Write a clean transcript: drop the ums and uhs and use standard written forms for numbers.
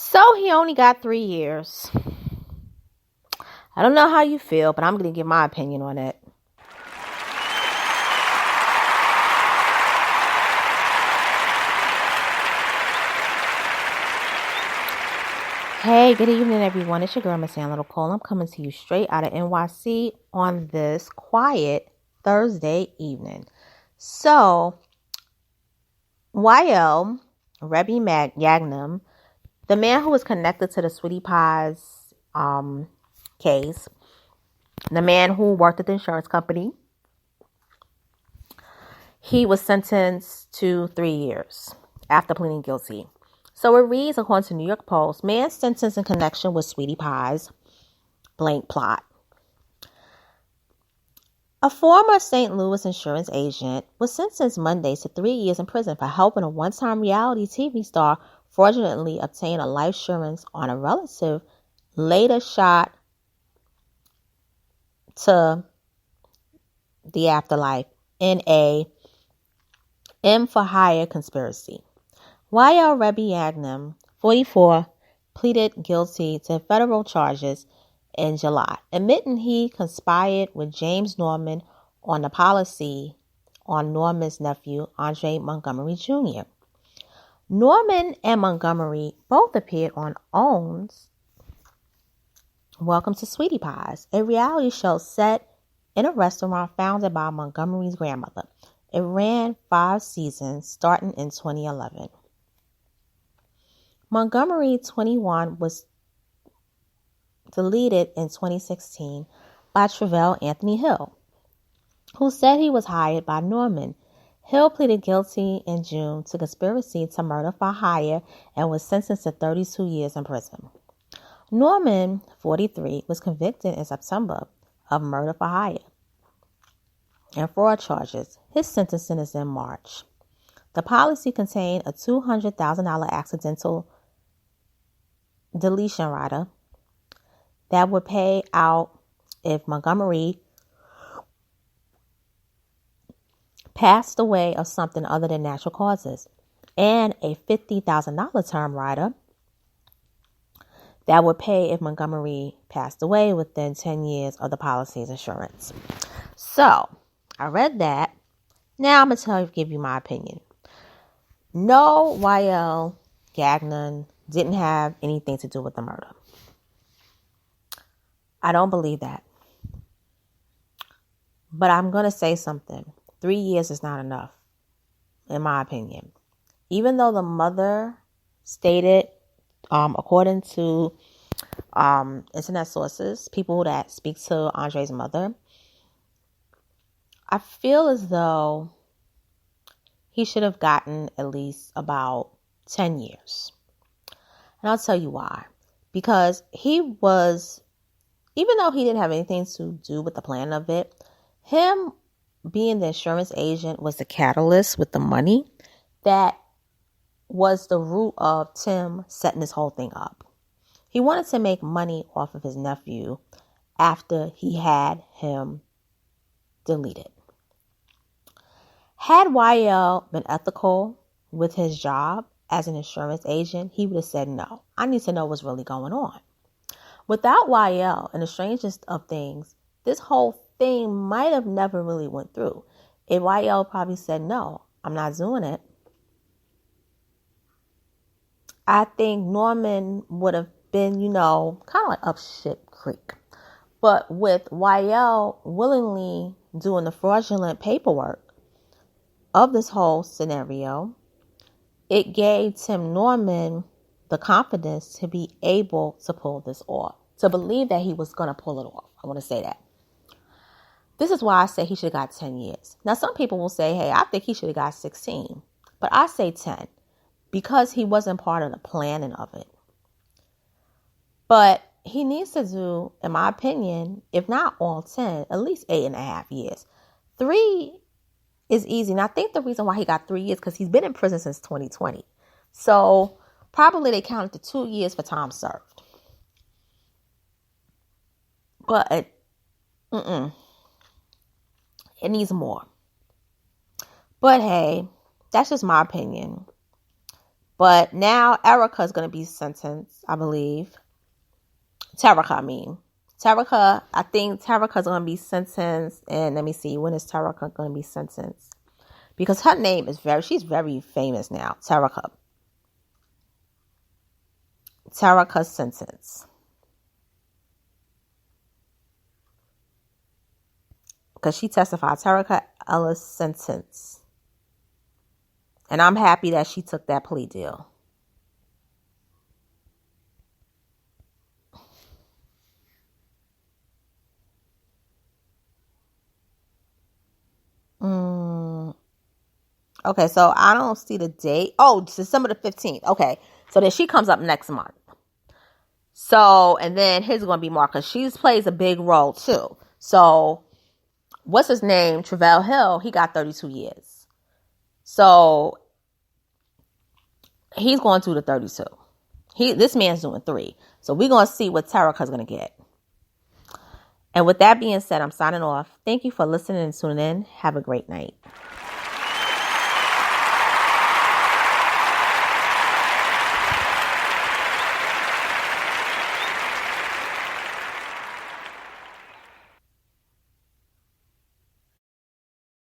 So he only got 3 years. I don't know how you feel, but I'm going to give my opinion on it. Hey, good evening, everyone. It's your girl, Miss Ann Little Cole. I'm coming to you straight out of NYC on this quiet Thursday evening. So, Waiel, Yaghnam, the man who was connected to the Sweetie Pies case, the man who worked at the insurance company, he was sentenced to 3 years after pleading guilty. So it reads, according to New York Post, man sentenced in connection with Sweetie Pies blank plot. A former St. Louis insurance agent was sentenced Monday to 3 years in prison for helping a one-time reality TV star fraudulently obtain a life insurance on a relative later shot to the afterlife in a M for hire conspiracy. Waiel Yaghnam, 44, pleaded guilty to federal charges in July, admitting he conspired with James Norman on the policy on Norman's nephew, Andre Montgomery Jr. Norman and Montgomery both appeared on OWN's Welcome to Sweetie Pies, a reality show set in a restaurant founded by Montgomery's grandmother. It ran 5 seasons, starting in 2011. Montgomery 21 was deleted in 2016 by Travell Anthony Hill, who said he was hired by Norman. Hill pleaded guilty in June to conspiracy to murder for hire and was sentenced to 32 years in prison. Norman, 43, was convicted in September of murder for hire and fraud charges. His sentencing is in March. The policy contained a $200,000 accidental deletion rider that would pay out if Montgomery passed away of something other than natural causes, and a $50,000 term rider that would pay if Montgomery passed away within 10 years of the policy's insurance. So, I read that. Now I'm going to give you my opinion. No, Waiel Yaghnam didn't have anything to do with the murder. I don't believe that. But I'm going to say something. 3 years is not enough, in my opinion. Even though the mother stated, according to internet sources, people that speak to Andre's mother, I feel as though he should have gotten at least about 10 years. And I'll tell you why. Because he was, even though he didn't have anything to do with the plan of it, him being the insurance agent was the catalyst with the money that was the root of Tim setting this whole thing up. He wanted to make money off of his nephew after he had him deleted. Had Waiel been ethical with his job as an insurance agent, he would have said, no, I need to know what's really going on. Without Waiel, and the strangest of things, this whole thing might have never really went through. If Waiel probably said, no, I'm not doing it, I think Norman would have been, kind of like up shit creek. But with Waiel willingly doing the fraudulent paperwork of this whole scenario, it gave Tim Norman the confidence to be able to pull this off, to believe that he was going to pull it off. I want to say that. This is why I say he should have got 10 years. Now, some people will say, hey, I think he should have got 16. But I say 10 because he wasn't part of the planning of it. But he needs to do, in my opinion, if not all 10, at least 8.5 years. 3 is easy. And I think the reason why he got 3 years because he's been in prison since 2020. So probably they counted the 2 years for time served. But it needs more. But hey, that's just my opinion. But now Erica's going to be sentenced, I believe. Terica, I mean. Terica, I think Terica's going to be sentenced. And let me see, when is Terica going to be sentenced? Because her name is she's very famous now. Terica. Terica's sentence. Because she testified. Terica Ellis' sentence. And I'm happy that she took that plea deal. Okay, so I don't see the date. Oh, December the 15th. Okay, so then she comes up next month. So, and then his is going to be Mark, because she plays a big role too. So, what's his name? Travell Hill, he got 32 years. So, he's going through the 32. This man's doing 3. So, we're going to see what Terica's going to get. And with that being said, I'm signing off. Thank you for listening and tuning in. Have a great night.